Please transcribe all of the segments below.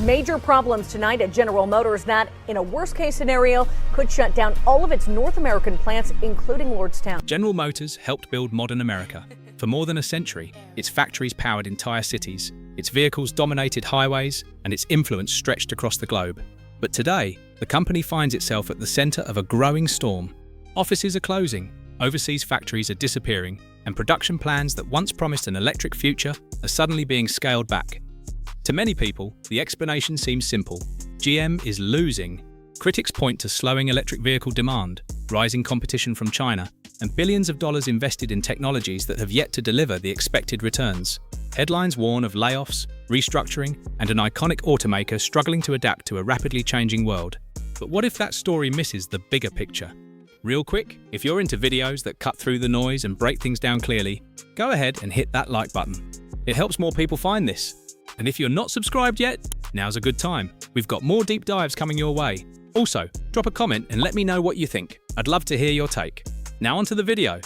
Major problems tonight at General Motors that, in a worst-case scenario, could shut down all of its North American plants, including Lordstown. General Motors helped build modern America. For more than a century, its factories powered entire cities, its vehicles dominated highways, and its influence stretched across the globe. But today, the company finds itself at the center of a growing storm. Offices are closing, overseas factories are disappearing, and production plans that once promised an electric future are suddenly being scaled back. To many people, the explanation seems simple. GM is losing. Critics point to slowing electric vehicle demand, rising competition from China, and billions of dollars invested in technologies that have yet to deliver the expected returns. Headlines warn of layoffs, restructuring, and an iconic automaker struggling to adapt to a rapidly changing world. But what if that story misses the bigger picture? Real quick, if you're into videos that cut through the noise and break things down clearly, go ahead and hit that like button. It helps more people find this. And if you're not subscribed yet, now's a good time. We've got more deep dives coming your way. Also, drop a comment and let me know what you think. I'd love to hear your take. Now onto the video.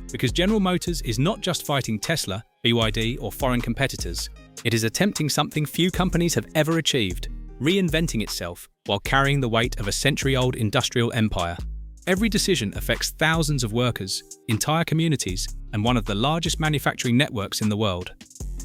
Because General Motors is not just fighting Tesla, BYD, or foreign competitors. It is attempting something few companies have ever achieved, reinventing itself while carrying the weight of a century-old industrial empire. Every decision affects thousands of workers, entire communities, and one of the largest manufacturing networks in the world.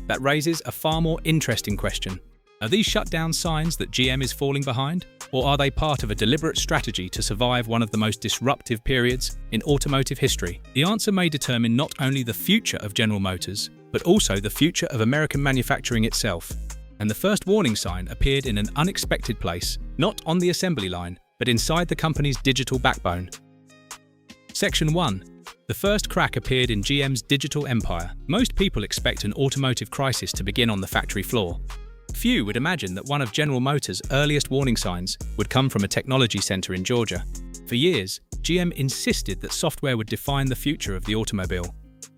That raises a far more interesting question. Are these shutdown signs that GM is falling behind? Or are they part of a deliberate strategy to survive one of the most disruptive periods in automotive history? The answer may determine not only the future of General Motors, but also the future of American manufacturing itself. And the first warning sign appeared in an unexpected place, not on the assembly line, but inside the company's digital backbone. Section 1. The first crack appeared in GM's digital empire. Most people expect an automotive crisis to begin on the factory floor. Few would imagine that one of General Motors' earliest warning signs would come from a technology center in Georgia. For years, GM insisted that software would define the future of the automobile.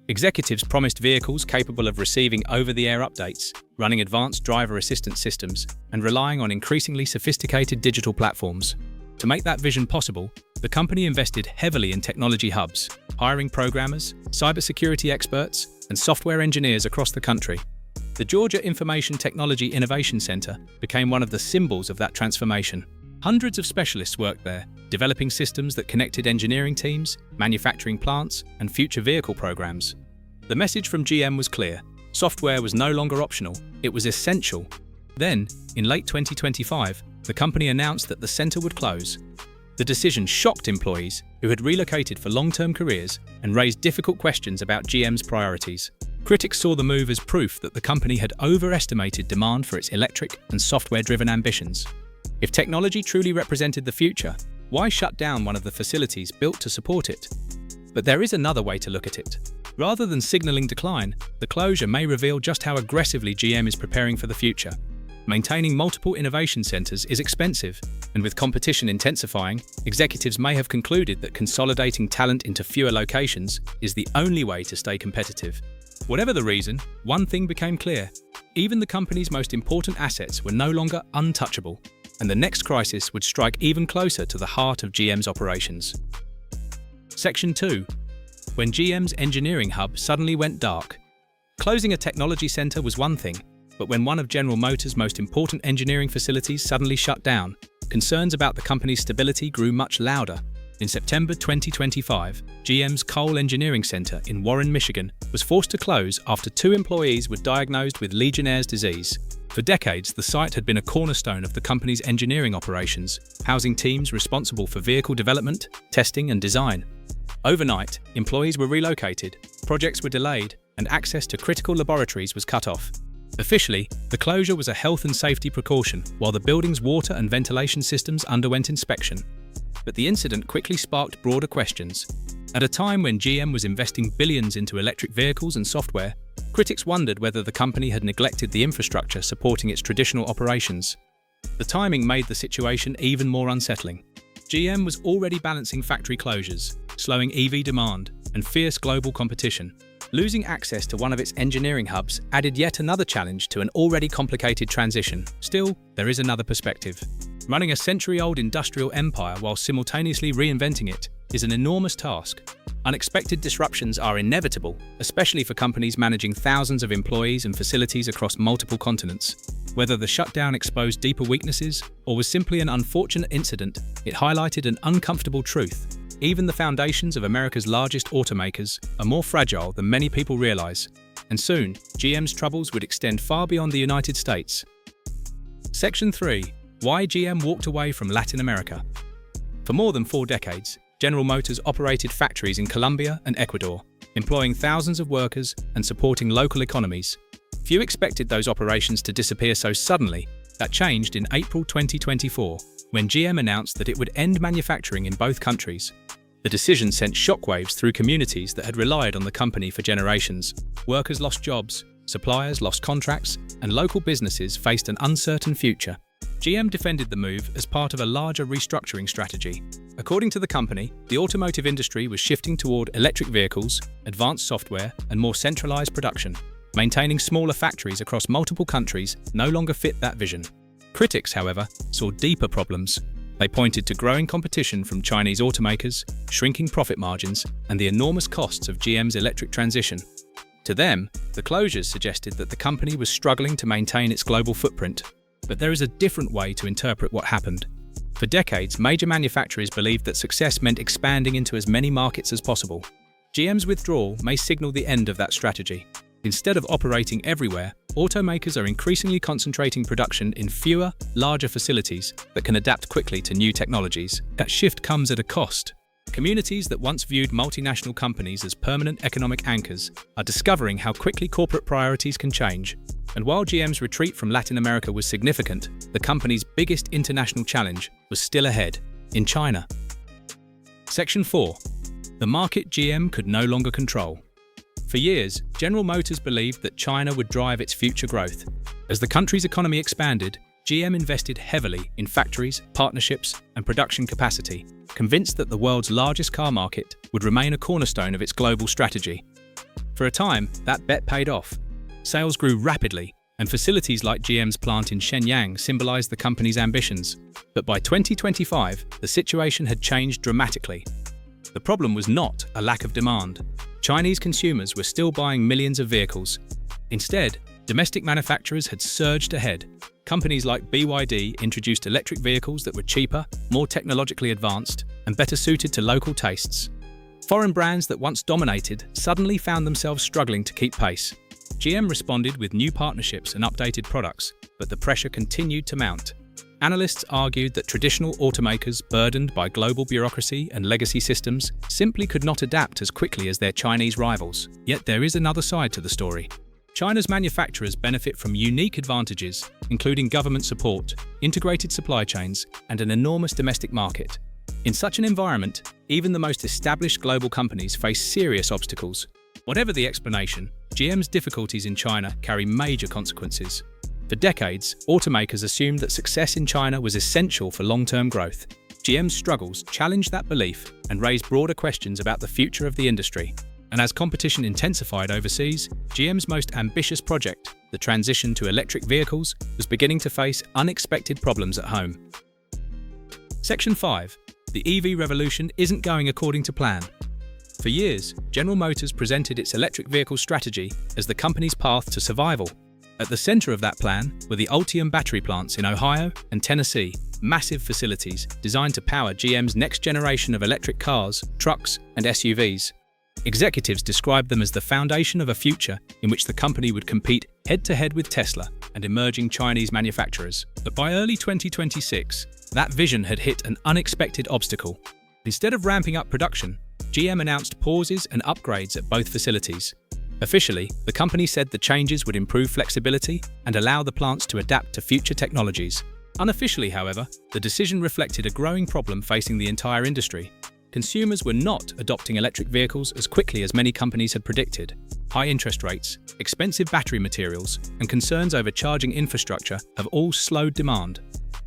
Executives promised vehicles capable of receiving over-the-air updates, running advanced driver assistance systems, and relying on increasingly sophisticated digital platforms. To make that vision possible, the company invested heavily in technology hubs, hiring programmers, cybersecurity experts, and software engineers across the country. The Georgia Information Technology Innovation Center became one of the symbols of that transformation. Hundreds of specialists worked there, developing systems that connected engineering teams, manufacturing plants, and future vehicle programs. The message from GM was clear. Software was no longer optional, it was essential. Then, in late 2025, the company announced that the center would close. The decision shocked employees who had relocated for long-term careers and raised difficult questions about GM's priorities. Critics saw the move as proof that the company had overestimated demand for its electric and software-driven ambitions. If technology truly represented the future, why shut down one of the facilities built to support it? But there is another way to look at it. Rather than signaling decline, the closure may reveal just how aggressively GM is preparing for the future. Maintaining multiple innovation centers is expensive, and with competition intensifying, executives may have concluded that consolidating talent into fewer locations is the only way to stay competitive. Whatever the reason, one thing became clear. Even the company's most important assets were no longer untouchable, and the next crisis would strike even closer to the heart of GM's operations. Section 2. When GM's engineering hub suddenly went dark. Closing a technology center was one thing, but when one of General Motors' most important engineering facilities suddenly shut down, concerns about the company's stability grew much louder. In September 2025, GM's Coal Engineering Center in Warren, Michigan, was forced to close after 2 employees were diagnosed with Legionnaire's disease. For decades, the site had been a cornerstone of the company's engineering operations, housing teams responsible for vehicle development, testing, and design. Overnight, employees were relocated, projects were delayed, and access to critical laboratories was cut off. Officially, the closure was a health and safety precaution, while the building's water and ventilation systems underwent inspection. But the incident quickly sparked broader questions. At a time when GM was investing billions into electric vehicles and software, critics wondered whether the company had neglected the infrastructure supporting its traditional operations. The timing made the situation even more unsettling. GM was already balancing factory closures, slowing EV demand, and fierce global competition. Losing access to one of its engineering hubs added yet another challenge to an already complicated transition. Still, there is another perspective. Running a century-old industrial empire while simultaneously reinventing it is an enormous task. Unexpected disruptions are inevitable, especially for companies managing thousands of employees and facilities across multiple continents. Whether the shutdown exposed deeper weaknesses or was simply an unfortunate incident, it highlighted an uncomfortable truth. Even the foundations of America's largest automakers are more fragile than many people realize, and soon, GM's troubles would extend far beyond the United States. Section 3. Why GM walked away from Latin America. For more than 4 decades, General Motors operated factories in Colombia and Ecuador, employing thousands of workers and supporting local economies. Few expected those operations to disappear so suddenly. That changed in April 2024, when GM announced that it would end manufacturing in both countries. The decision sent shockwaves through communities that had relied on the company for generations. Workers lost jobs, suppliers lost contracts, and local businesses faced an uncertain future. GM defended the move as part of a larger restructuring strategy. According to the company, the automotive industry was shifting toward electric vehicles, advanced software, and more centralized production. Maintaining smaller factories across multiple countries no longer fit that vision. Critics, however, saw deeper problems. They pointed to growing competition from Chinese automakers, shrinking profit margins, and the enormous costs of GM's electric transition. To them, the closures suggested that the company was struggling to maintain its global footprint. But there is a different way to interpret what happened. For decades, major manufacturers believed that success meant expanding into as many markets as possible. GM's withdrawal may signal the end of that strategy. Instead of operating everywhere, automakers are increasingly concentrating production in fewer, larger facilities that can adapt quickly to new technologies. That shift comes at a cost. Communities that once viewed multinational companies as permanent economic anchors are discovering how quickly corporate priorities can change. And while GM's retreat from Latin America was significant, the company's biggest international challenge was still ahead, in China. Section 4. The market GM could no longer control. For years, General Motors believed that China would drive its future growth. As the country's economy expanded, GM invested heavily in factories, partnerships, and production capacity, convinced that the world's largest car market would remain a cornerstone of its global strategy. For a time, that bet paid off. Sales grew rapidly, and facilities like GM's plant in Shenyang symbolized the company's ambitions. But by 2025, the situation had changed dramatically. The problem was not a lack of demand. Chinese consumers were still buying millions of vehicles. Instead, domestic manufacturers had surged ahead. Companies like BYD introduced electric vehicles that were cheaper, more technologically advanced, and better suited to local tastes. Foreign brands that once dominated suddenly found themselves struggling to keep pace. GM responded with new partnerships and updated products, but the pressure continued to mount. Analysts argued that traditional automakers burdened by global bureaucracy and legacy systems simply could not adapt as quickly as their Chinese rivals. Yet there is another side to the story. China's manufacturers benefit from unique advantages, including government support, integrated supply chains, and an enormous domestic market. In such an environment, even the most established global companies face serious obstacles. Whatever the explanation, GM's difficulties in China carry major consequences. For decades, automakers assumed that success in China was essential for long-term growth. GM's struggles challenged that belief and raised broader questions about the future of the industry. And as competition intensified overseas, GM's most ambitious project, the transition to electric vehicles, was beginning to face unexpected problems at home. Section 5. The EV revolution isn't going according to plan. For years, General Motors presented its electric vehicle strategy as the company's path to survival. At the center of that plan were the Ultium battery plants in Ohio and Tennessee, massive facilities designed to power GM's next generation of electric cars, trucks, and SUVs. Executives described them as the foundation of a future in which the company would compete head-to-head with Tesla and emerging Chinese manufacturers. But by early 2026, that vision had hit an unexpected obstacle. Instead of ramping up production, GM announced pauses and upgrades at both facilities. Officially, the company said the changes would improve flexibility and allow the plants to adapt to future technologies. Unofficially, however, the decision reflected a growing problem facing the entire industry. Consumers were not adopting electric vehicles as quickly as many companies had predicted. High interest rates, expensive battery materials, and concerns over charging infrastructure have all slowed demand.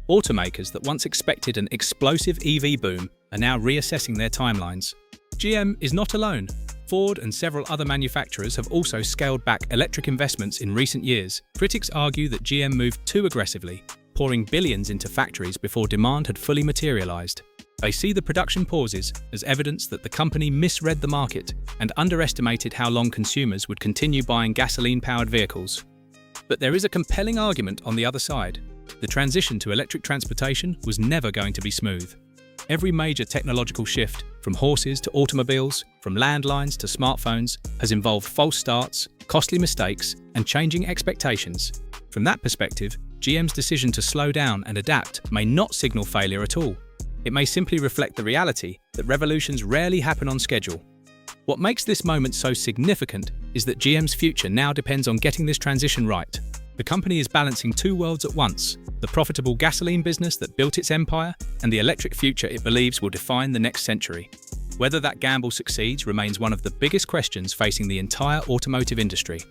Automakers that once expected an explosive EV boom are now reassessing their timelines. GM is not alone. Ford and several other manufacturers have also scaled back electric investments in recent years. Critics argue that GM moved too aggressively, pouring billions into factories before demand had fully materialized. They see the production pauses as evidence that the company misread the market and underestimated how long consumers would continue buying gasoline-powered vehicles. But there is a compelling argument on the other side. The transition to electric transportation was never going to be smooth. Every major technological shift, from horses to automobiles, from landlines to smartphones, has involved false starts, costly mistakes, and changing expectations. From that perspective, GM's decision to slow down and adapt may not signal failure at all. It may simply reflect the reality that revolutions rarely happen on schedule. What makes this moment so significant is that GM's future now depends on getting this transition right. The company is balancing two worlds at once: the profitable gasoline business that built its empire and the electric future it believes will define the next century. Whether that gamble succeeds remains one of the biggest questions facing the entire automotive industry.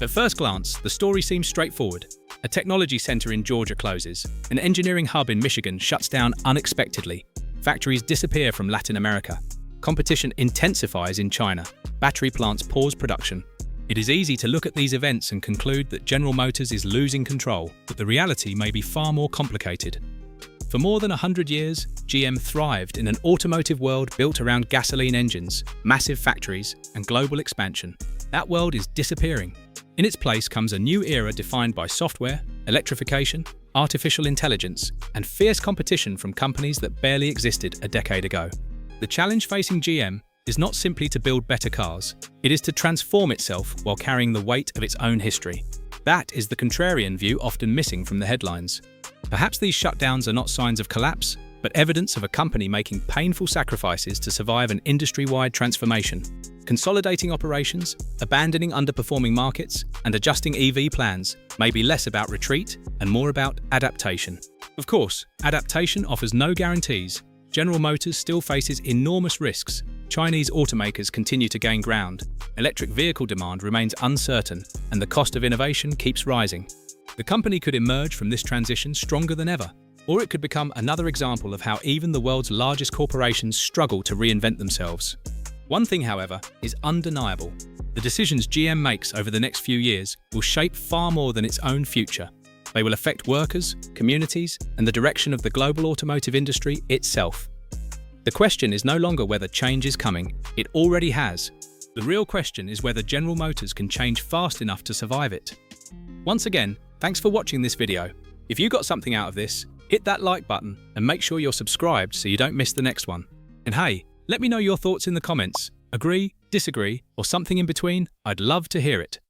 At first glance, the story seems straightforward. A technology center in Georgia closes, an engineering hub in Michigan shuts down unexpectedly, factories disappear from Latin America, competition intensifies in China, battery plants pause production. It is easy to look at these events and conclude that General Motors is losing control, but the reality may be far more complicated. For more than 100 years, GM thrived in an automotive world built around gasoline engines, massive factories, and global expansion. That world is disappearing. In its place comes a new era defined by software, electrification, artificial intelligence, and fierce competition from companies that barely existed a decade ago. The challenge facing GM is not simply to build better cars, it is to transform itself while carrying the weight of its own history. That is the contrarian view often missing from the headlines. Perhaps these shutdowns are not signs of collapse, but evidence of a company making painful sacrifices to survive an industry-wide transformation. Consolidating operations, abandoning underperforming markets, and adjusting EV plans may be less about retreat and more about adaptation. Of course, adaptation offers no guarantees. General Motors still faces enormous risks. Chinese automakers continue to gain ground. Electric vehicle demand remains uncertain, and the cost of innovation keeps rising. The company could emerge from this transition stronger than ever, or it could become another example of how even the world's largest corporations struggle to reinvent themselves. One thing, however, is undeniable. The decisions GM makes over the next few years will shape far more than its own future. They will affect workers, communities, and the direction of the global automotive industry itself. The question is no longer whether change is coming, it already has. The real question is whether General Motors can change fast enough to survive it. Once again, thanks for watching this video. If you got something out of this, hit that like button and make sure you're subscribed so you don't miss the next one. And hey, let me know your thoughts in the comments. Agree, disagree, or something in between? I'd love to hear it.